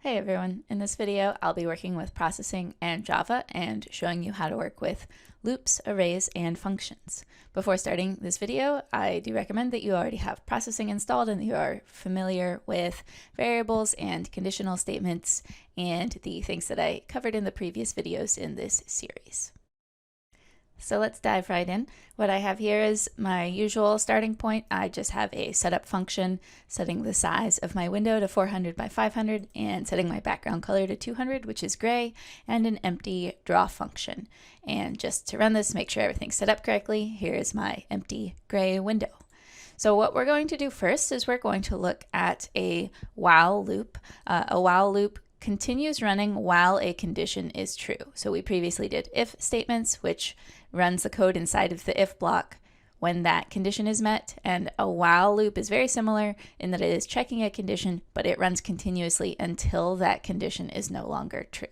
Hey everyone, in this video I'll be working with processing and Java and showing you how to work with loops, arrays, and functions. Before starting this video, I do recommend that you already have processing installed and that you are familiar with variables and conditional statements and the things that I covered in the previous videos in this series. So let's dive right in. What I have here is my usual starting point. I just have a setup function setting the size of my window to 400 by 500 and setting my background color to 200, which is gray, and an empty draw function. And just to run this, make sure everything's set up correctly, here is my empty gray window. So what we're going to do first is we're going to look at a while loop. A while loop continues running while a condition is true. So we previously did if statements, which runs the code inside of the if block when that condition is met, and a while loop is very similar in that it is checking a condition, but it runs continuously until that condition is no longer true.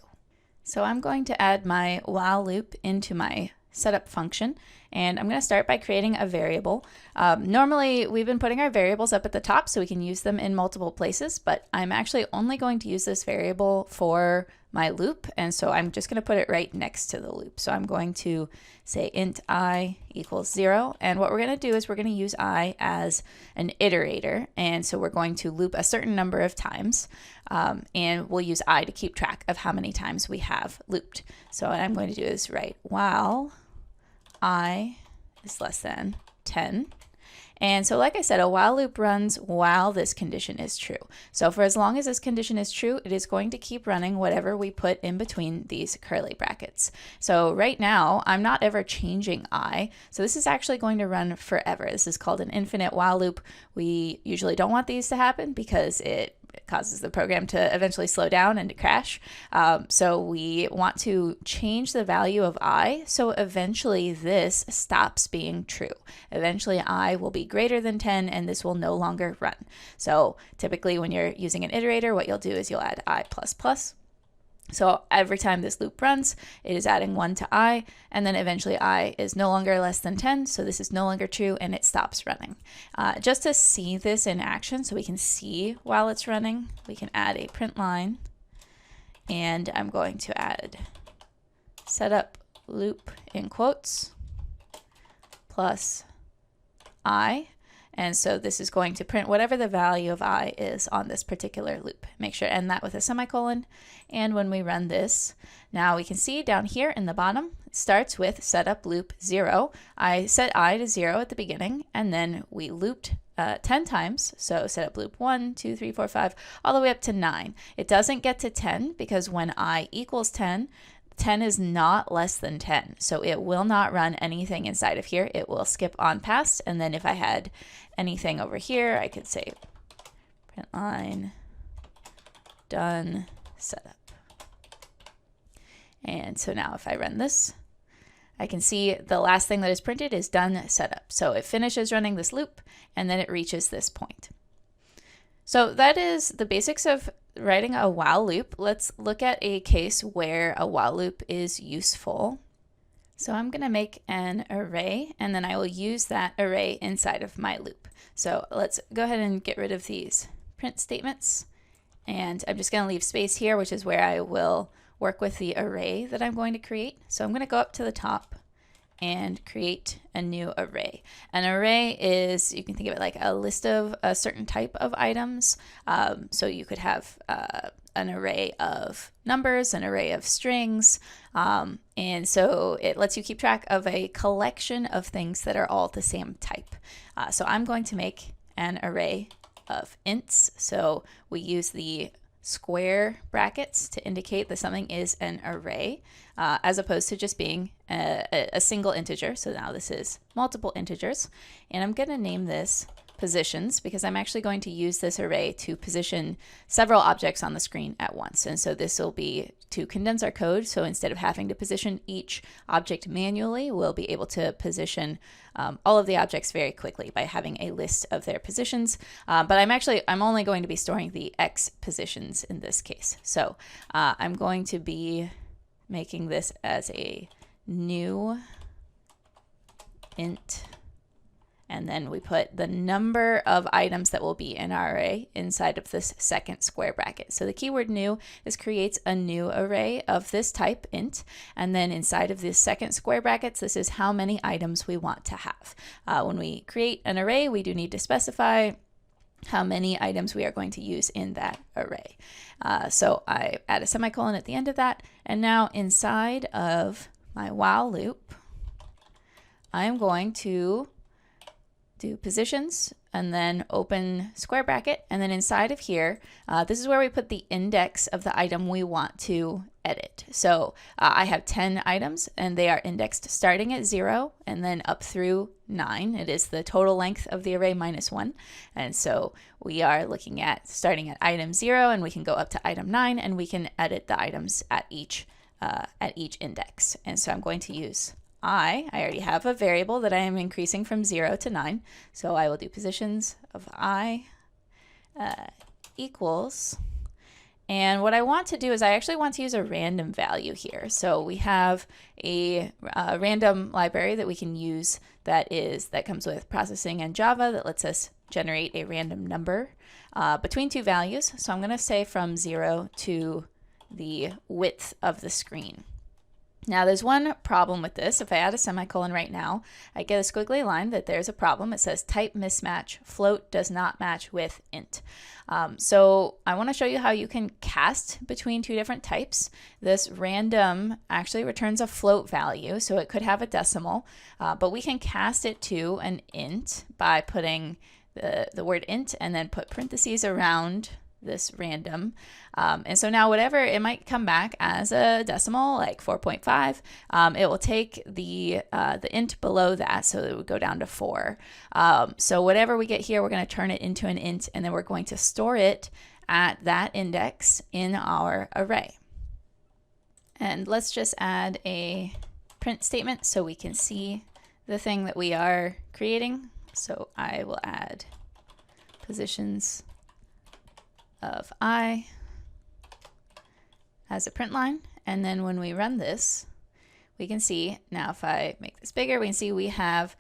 So I'm going to add my while loop into my setup function, and I'm going to start by creating a variable. Normally we've been putting our variables up at the top so we can use them in multiple places, but I'm actually only going to use this variable for my loop, and so I'm just going to put it right next to the loop. So I'm going to say int I equals 0, and what we're going to do is we're going to use I as an iterator, and so we're going to loop a certain number of times, and we'll use I to keep track of how many times we have looped. So what I'm going to do is write while I is less than 10. And so like I said, a while loop runs while this condition is true. So for as long as this condition is true, it is going to keep running whatever we put in between these curly brackets. So right now, I'm not ever changing I. So this is actually going to run forever. This is called an infinite while loop. We usually don't want these to happen because it causes the program to eventually slow down and to crash. So we want to change the value of I, so eventually this stops being true. Eventually I will be greater than 10 and this will no longer run. So typically when you're using an iterator, what you'll do is you'll add I++. So every time this loop runs, it is adding 1 to I, and then eventually I is no longer less than 10, so this is no longer true, and it stops running. Just to see this in action, so we can see while it's running, we can add a print line, and I'm going to add setup loop in quotes plus I. And so this is going to print whatever the value of I is on this particular loop. Make sure to end that with a semicolon. And when we run this, now we can see down here in the bottom, it starts with setup loop 0. I set I to 0 at the beginning, and then we looped 10 times. So setup loop 1, 2, 3, 4, 5, all the way up to 9. It doesn't get to 10 because when I equals 10, 10 is not less than 10, so it will not run anything inside of here. It will skip on past, and then if I had anything over here, I could say print line done setup. And so now if I run this, I can see the last thing that is printed is done setup. So it finishes running this loop, and then it reaches this point. So that is the basics of writing a while loop. Let's look at a case where a while loop is useful. So I'm going to make an array, and then I will use that array inside of my loop. So let's go ahead and get rid of these print statements, and I'm just going to leave space here, which is where I will work with the array that I'm going to create. So I'm going to go up to the top and create a new array. An array is, you can think of it like a list of a certain type of items. So you could have an array of numbers, an array of strings, and so it lets you keep track of a collection of things that are all the same type. So I'm going to make an array of ints. So we use the square brackets to indicate that something is an array, as opposed to just being a single integer. So now this is multiple integers, and I'm going to name this positions because I'm actually going to use this array to position several objects on the screen at once. And so this will be to condense our code. So instead of having to position each object manually, we'll be able to position all of the objects very quickly by having a list of their positions. But I'm only going to be storing the X positions in this case. So I'm going to be making this as a new int and then we put the number of items that will be in our array inside of this second square bracket. So the keyword new is creates a new array of this type, int, and then inside of this second square brackets, this is how many items we want to have. When we create an array, we do need to specify how many items we are going to use in that array. So I add a semicolon at the end of that, and now inside of my while loop, I'm going to do positions and then open square bracket, and then inside of here, this is where we put the index of the item we want to edit. So I have 10 items and they are indexed starting at 0 and then up through 9. It is the total length of the array minus 1. And so we are looking at starting at item 0, and we can go up to item 9, and we can edit the items at each index. And so I'm going to use I already have a variable that I am increasing from 0 to 9. So I will do positions of I equals, and what I want to do is I actually want to use a random value here. So we have a random library that we can use that comes with processing and Java that lets us generate a random number between two values. So I'm going to say from 0 to the width of the screen. Now there's one problem with this. If I add a semicolon right now, I get a squiggly line that there's a problem. It says type mismatch, float does not match with int. So I want to show you how you can cast between two different types. This random actually returns a float value, so it could have a decimal, but we can cast it to an int by putting the word int and then put parentheses around this random, and so now whatever it might come back as a decimal, like 4.5, it will take the int below that, so it would go down to 4. So whatever we get here, we're going to turn it into an int, and then we're going to store it at that index in our array. And let's just add a print statement so we can see the thing that we are creating. So I will add positions of I as a print line, and then when we run this, we can see, now if I make this bigger, we can see we have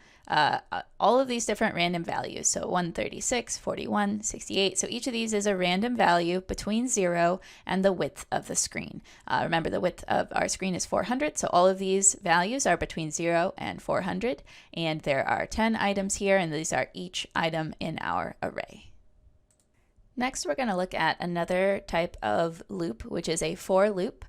all of these different random values. So 136, 41, 68. So each of these is a random value between 0 and the width of the screen. Remember, the width of our screen is 400, so all of these values are between 0 and 400, and there are 10 items here, and these are each item in our array. Next, we're going to look at another type of loop, which is a for loop.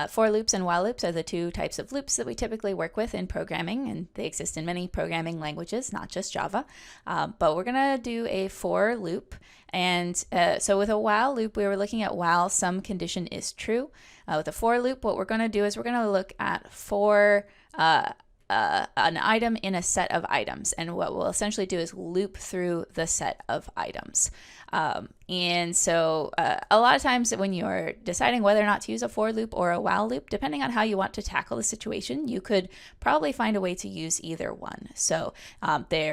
For loops and while loops are the two types of loops that we typically work with in programming, and they exist in many programming languages, not just Java. But we're going to do a for loop. And so with a while loop, we were looking at while some condition is true. With a for loop, what we're going to do is we're going to look at for an item in a set of items, and what we'll essentially do is loop through the set of items. And so a lot of times when you're deciding whether or not to use a for loop or a while loop, depending on how you want to tackle the situation, you could probably find a way to use either one. So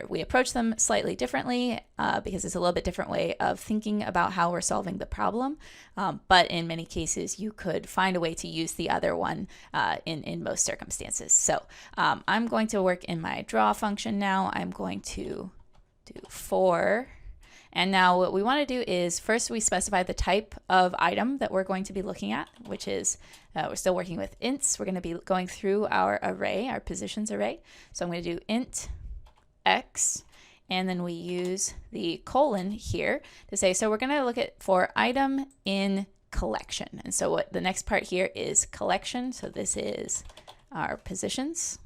we approach them slightly differently because it's a little bit different way of thinking about how we're solving the problem. But in many cases, you could find a way to use the other one in most circumstances. So I'm going to work in my draw function now. I'm going to do for. And now what we want to do is first we specify the type of item that we're going to be looking at, which is, we're still working with ints. We're going to be going through our array, our positions array. So I'm going to do int x, and then we use the colon here to say, so we're going to look at for item in collection. And so what the next part here is collection. So this is our positions.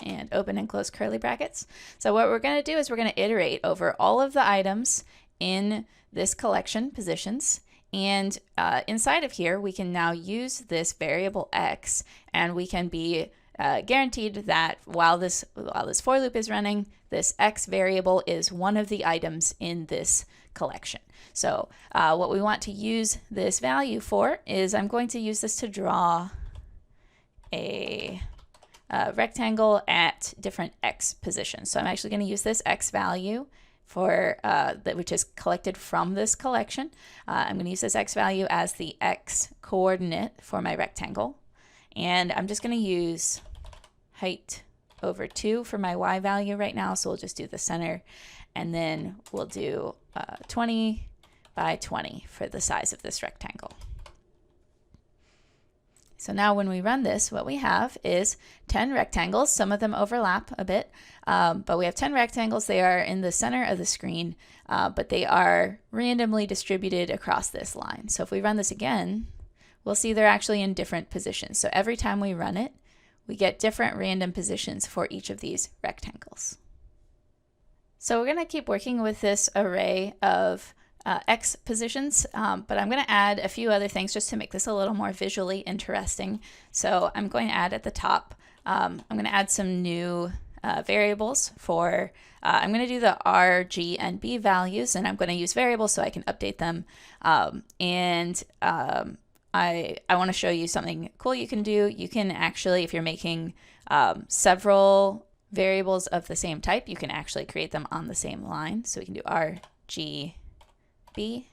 And open and close curly brackets. So what we're going to do is we're going to iterate over all of the items in this collection, positions, and inside of here we can now use this variable x, and we can be guaranteed that while this for loop is running, this x variable is one of the items in this collection. So what we want to use this value for is I'm going to use this to draw a rectangle at different x positions. So I'm actually going to use this x value for which is collected from this collection. I'm going to use this x value as the x coordinate for my rectangle, and I'm just going to use height over 2 for my y value right now, so we'll just do the center, and then we'll do 20 by 20 for the size of this rectangle. So now when we run this, what we have is 10 rectangles. Some of them overlap a bit, but we have 10 rectangles. They are in the center of the screen, but they are randomly distributed across this line. So if we run this again, we'll see they're actually in different positions. So every time we run it, we get different random positions for each of these rectangles. So we're going to keep working with this array of X positions, but I'm going to add a few other things just to make this a little more visually interesting. So I'm going to add at the top, I'm going to add some new variables for, I'm going to do the R, G, and B values, and I'm going to use variables so I can update them. I want to show you something cool you can do. You can actually, if you're making several variables of the same type, you can actually create them on the same line. So we can do R, G, B,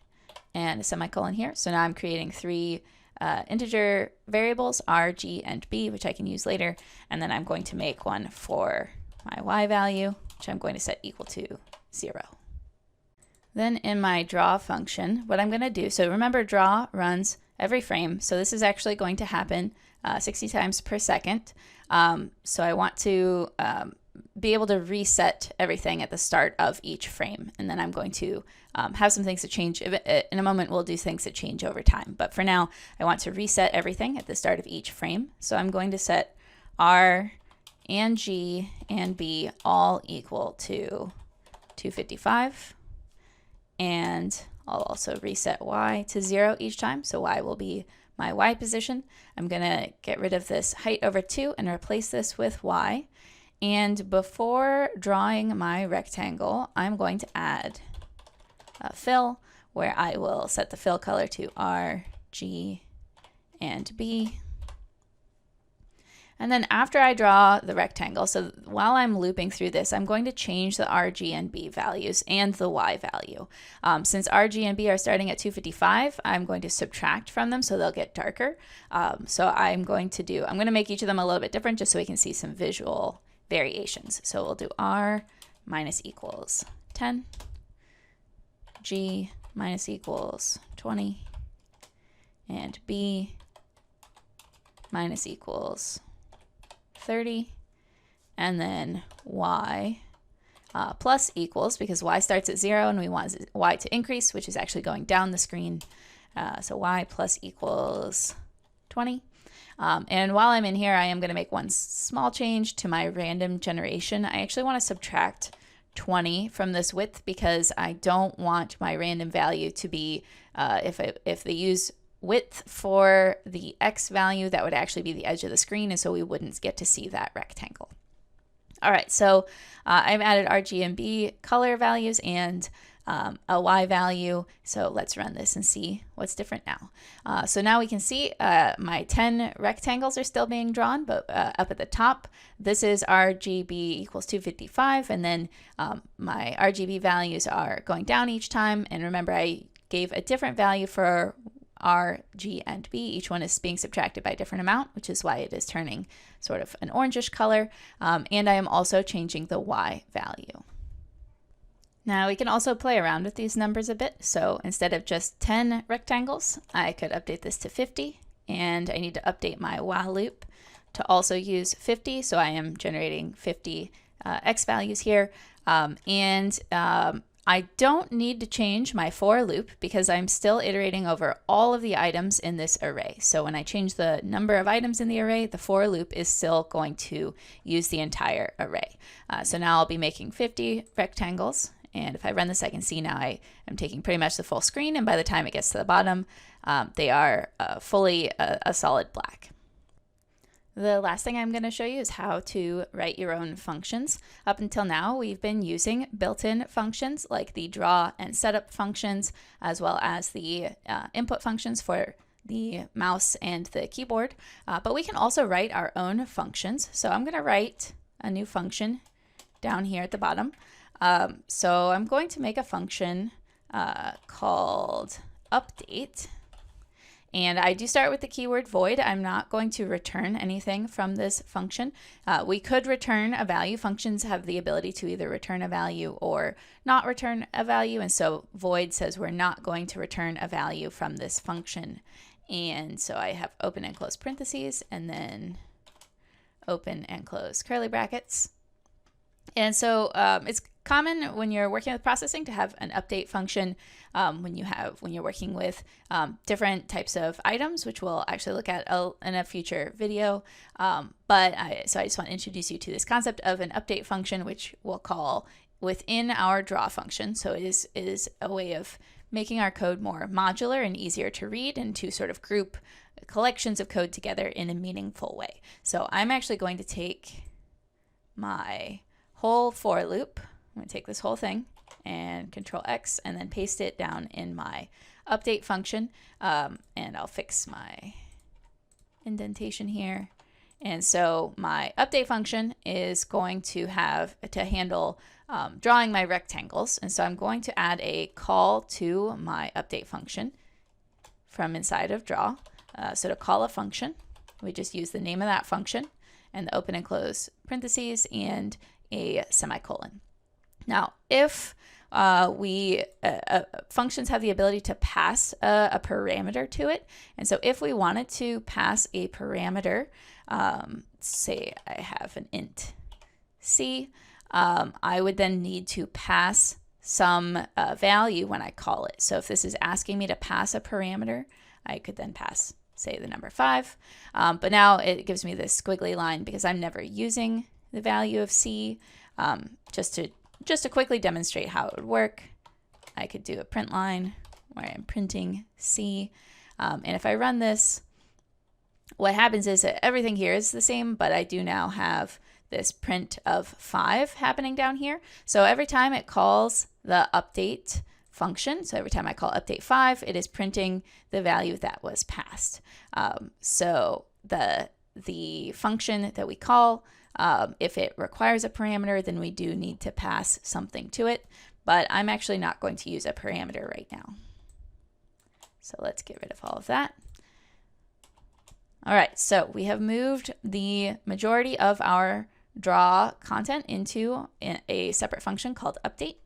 and a semicolon here. So now I'm creating 3 integer variables, R, G, and B, which I can use later. And then I'm going to make one for my Y value, which I'm going to set equal to 0. Then in my draw function, what I'm going to do, so remember draw runs every frame. So this is actually going to happen 60 times per second. So I want to be able to reset everything at the start of each frame. And then I'm going to have some things that change. In a moment, we'll do things that change over time. But for now, I want to reset everything at the start of each frame. So I'm going to set R and G and B all equal to 255. And I'll also reset Y to 0 each time. So Y will be my Y position. I'm going to get rid of this height over 2 and replace this with Y. And before drawing my rectangle, I'm going to add a fill where I will set the fill color to R, G, and B. And then after I draw the rectangle, so while I'm looping through this, I'm going to change the R, G, and B values and the Y value. Since R, G, and B are starting at 255, I'm going to subtract from them so they'll get darker. So I'm going to make each of them a little bit different just so we can see some visual variations. So we'll do R minus equals 10, G minus equals 20, and B minus equals 30, and then Y plus equals, because Y starts at 0 and we want Y to increase, which is actually going down the screen. So Y plus equals 20. And while I'm in here, I am going to make one small change to my random generation. I actually want to subtract 20 from this width because I don't want my random value to be, if they use width for the X value, that would actually be the edge of the screen, and so we wouldn't get to see that rectangle. All right, so I've added R, G, and B color values and a Y value. So let's run this and see what's different now. So now we can see my 10 rectangles are still being drawn, but up at the top, this is RGB equals 255, and then my RGB values are going down each time. And remember, I gave a different value for R, G, and B. Each one is being subtracted by a different amount, which is why it is turning sort of an orangish color. And I am also changing the Y value. Now we can also play around with these numbers a bit. So instead of just 10 rectangles, I could update this to 50, and I need to update my while loop to also use 50. So I am generating 50 X values here. I don't need to change my for loop because I'm still iterating over all of the items in this array. So when I change the number of items in the array, the for loop is still going to use the entire array. So now I'll be making 50 rectangles. And if I run this, I can see now I am taking pretty much the full screen. And by the time it gets to the bottom, they are fully a solid black. The last thing I'm going to show you is how to write your own functions. Up until now, we've been using built-in functions like the draw and setup functions, as well as the input functions for the mouse and the keyboard. But we can also write our own functions. So I'm going to write a new function down here at the bottom. So I'm going to make a function called update. And I do start with the keyword void. I'm not going to return anything from this function. We could return a value. Functions have the ability to either return a value or not return a value. And so void says we're not going to return a value from this function. And so I have open and close parentheses and then open and close curly brackets. And so it's common when you're working with processing to have an update function when you're working with different types of items, which we'll actually look at in a future video. So I just want to introduce you to this concept of an update function, which we'll call within our draw function. So it is a way of making our code more modular and easier to read and to sort of group collections of code together in a meaningful way. So I'm actually going to take my whole for loop. I'm going to take this whole thing and Control X and then paste it down in my update function. And I'll fix my indentation here. And so my update function is going to have to handle drawing my rectangles. And so I'm going to add a call to my update function from inside of draw. So to call a function, we just use the name of that function and the open and close parentheses and a semicolon. Now, if functions have the ability to pass a parameter to it, and so if we wanted to pass a parameter, say I have an int c, I would then need to pass some value when I call it. So if this is asking me to pass a parameter, I could then pass, say, the number 5. But now it gives me this squiggly line because I'm never using the value of c. Just to quickly demonstrate how it would work, I could do a print line where I'm printing c. And if I run this, what happens is that everything here is the same, but I do now have this print of 5 happening down here. So every time it calls the update function, so every time I call update 5, it is printing the value that was passed. So the function that we call, if it requires a parameter, then we do need to pass something to it, but I'm actually not going to use a parameter right now. So let's get rid of all of that. All right, so we have moved the majority of our draw content into a separate function called update.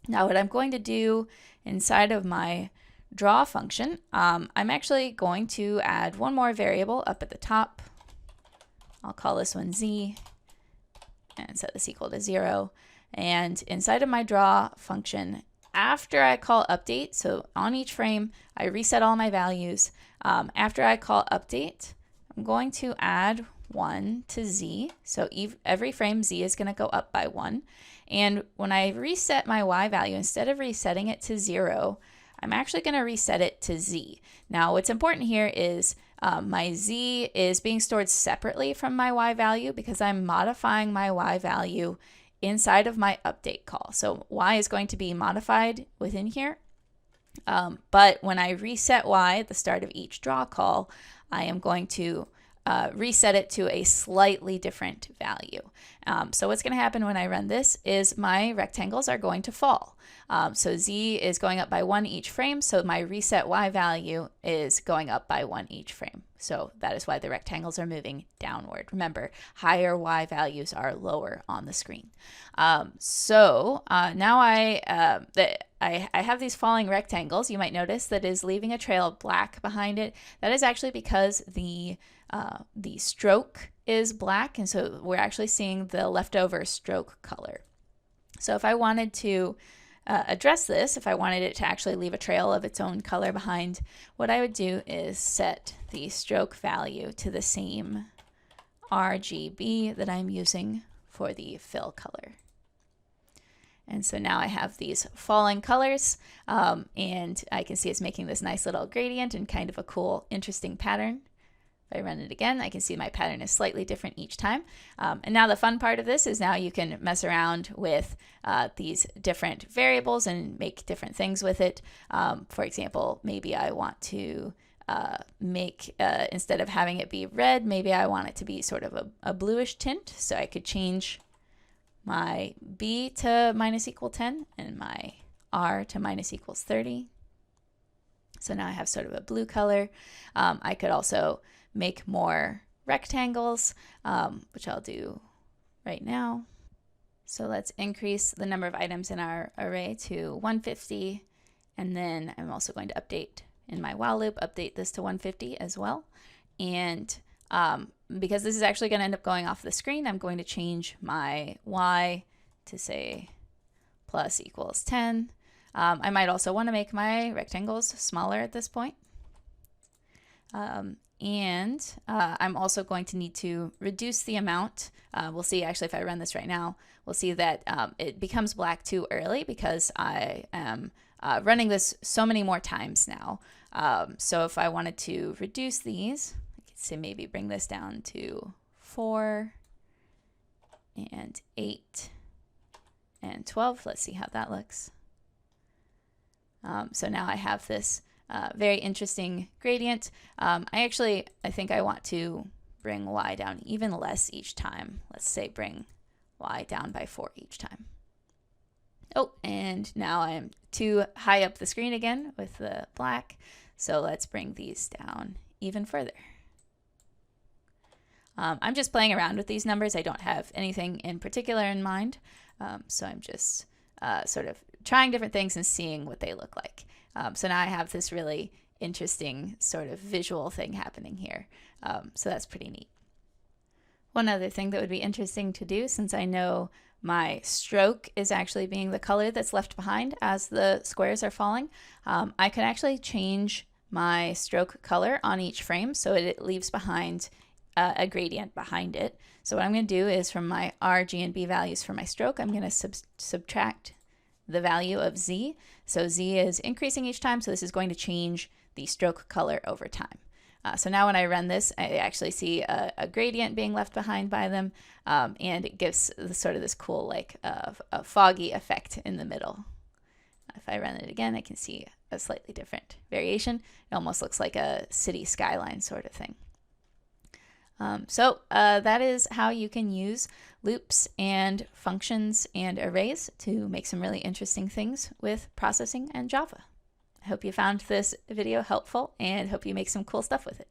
Now what I'm going to do inside of my draw function, I'm actually going to add one more variable up at the top. I'll call this one z and set this equal to 0. And inside of my draw function, after I call update, so on each frame, I reset all my values. After I call update, I'm going to add 1 to z. So every frame z is going to go up by 1. And when I reset my y value, instead of resetting it to 0, I'm actually going to reset it to z. Now what's important here is my z is being stored separately from my y value because I'm modifying my y value inside of my update call. So y is going to be modified within here. But when I reset y at the start of each draw call, I am going to reset it to a slightly different value. So what's going to happen when I run this is my rectangles are going to fall. So z is going up by 1 each frame, so my reset y value is going up by 1 each frame. So that is why the rectangles are moving downward. Remember, higher y values are lower on the screen. Now I have these falling rectangles. You might notice that is leaving a trail of black behind it. That is actually because the stroke is black, and so we're actually seeing the leftover stroke color. So if I wanted to address this, if I wanted it to actually leave a trail of its own color behind, what I would do is set the stroke value to the same RGB that I'm using for the fill color. And so now I have these falling colors, and I can see it's making this nice little gradient and kind of a cool, interesting pattern. If I run it again, I can see my pattern is slightly different each time. And now the fun part of this is now you can mess around with these different variables and make different things with it. For example, maybe I want to make, instead of having it be red, maybe I want it to be sort of a bluish tint. So I could change my B to -=10 and my R to -30. So now I have sort of a blue color. I could also make more rectangles, which I'll do right now. So let's increase the number of items in our array to 150. And then I'm also going to update in my while loop, update this to 150 as well. And because this is actually going to end up going off the screen, I'm going to change my y to say plus equals 10. I might also want to make my rectangles smaller at this point. And I'm also going to need to reduce the amount. We'll see actually if I run this right now, we'll see that it becomes black too early because I am running this so many more times now. So if I wanted to reduce these, I could say maybe bring this down to 4 and 8 and 12. Let's see how that looks. So now I have this very interesting gradient. I think I want to bring y down even less each time. Let's say bring y down by 4 each time. Oh, and now I'm too high up the screen again with the black. So let's bring these down even further. I'm just playing around with these numbers. I don't have anything in particular in mind. So I'm just sort of trying different things and seeing what they look like. So now I have this really interesting sort of visual thing happening here. So that's pretty neat. One other thing that would be interesting to do, since I know my stroke is actually being the color that's left behind as the squares are falling, I could actually change my stroke color on each frame so it leaves behind a gradient behind it. So what I'm going to do is from my R, G, and B values for my stroke, I'm going to subtract the value of Z. So Z is increasing each time, so this is going to change the stroke color over time. So now when I run this, I actually see a gradient being left behind by them, and it gives sort of this cool like a foggy effect in the middle. If I run it again, I can see a slightly different variation. It almost looks like a city skyline sort of thing. So that is how you can use loops and functions and arrays to make some really interesting things with processing and Java. I hope you found this video helpful and hope you make some cool stuff with it.